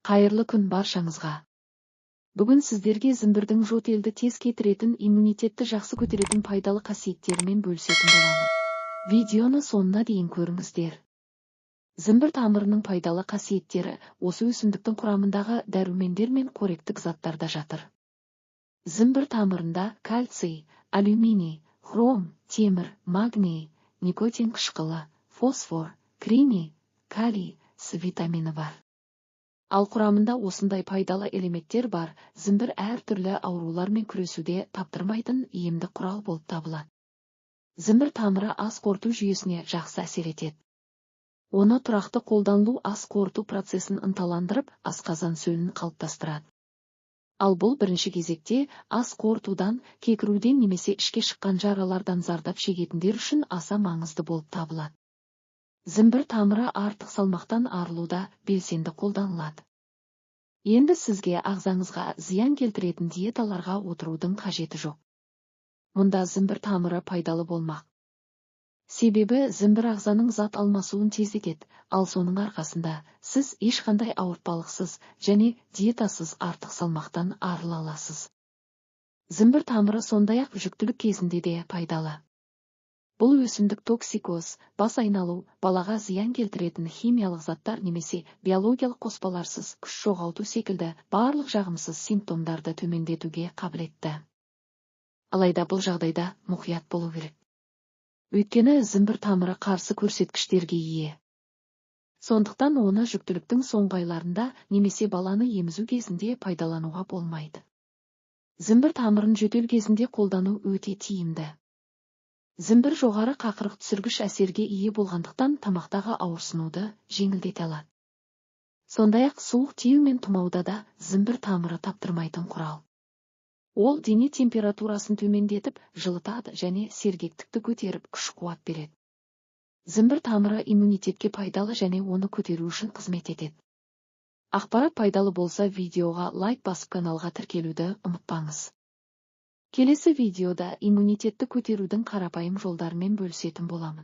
Қайырлы күн баршаңызға. Бүгін сіздерге зімбірдің жөтелді тез кетіретін, иммунитетті жақсы көтеретін пайдалы қасиеттерімен бөлісетін боламын. Видеоны соңына дейін көріңіздер. Зімбір тамырының пайдалы қасиеттері осы өсімдіктің құрамындағы дәрумендер мен қоректік заттарда жатыр. Зімбір тамырында кальций, алюминий, хром, темір, магний, никотин қышқылы, фосфор, кремний, калий, С витамині бар. Ал құрамында осындай пайдалы элементтер бар, зімбір әртүрлі аурулармен күресуде таптырмайтын емді құрал болып табылады. Зімбір тамыры ас қорыту жүйесіне жақсы әсер етеді. Оны тұрақты қолданылу ас қорыту процесін ынталандырып, асқазан сөлін қалыптастырады. Ал бұл бірінші кезекте ас қорытудан, кекіруден немесе ішке шыққан жаралардан зардап шегетіндер үшін аса маңызды болып табылады. Зімбір тамыры артық салмақтан арылуда белсенді қолданылады. Енді сізге ағзаңызға зиян келтіретін диеталарға отырудың қажеті жоқ. Мұнда зімбір тамыры пайдалы болмақ. Себебі зімбір ағзаның зат алмасуын тездетеді, ал соның арқасында сіз ешқандай ауыртпалықсыз және диетасыз артық салмақтан арыла аласыз. Зімбір тамыры сондай-ақ жүктілік кезінде де пайдалы. Бұл өсімдік токсикоз, бас айналу, балаға зиян келтіретін химиялық заттар немесе биологиялық қоспаларсыз күш жоғалту секілді барлық жағымсыз симптомдарды төмендетуге қабілетті. Алайда бұл жағдайда мұқият болу керек. Өйткені зімбір тамыры қарсы көрсеткіштерге ие. Сондықтан оны жүктіліктің соңғы айларында немесе баланы емізу кезінде пайдалануға болмайды. Зімбір тамырын жөтел кезінде қолдану өте тиімді. Зімбір жоғары қақырық түсіргіш әсерге ие болғандықтан тамақтағы ауырсынуды жеңілдете алады. Сондай-ақ суық тию мен тұмауда да зімбір тамыры таптырмайтын құрал. Ол дене температурасын төмендетіп, жылытады және сергектікті көтеріп, күш-қуат береді. Зімбір тамыры иммунитетке пайдалы және оны көтеру үшін қызмет етеді. Ақпарат пайдалы болса, видеоға лайк басып каналға тіркелуді ұмытпаңыз. Келесі видеода иммунитетті көтерудің қарапайым жолдарымен бөлісетін боламын.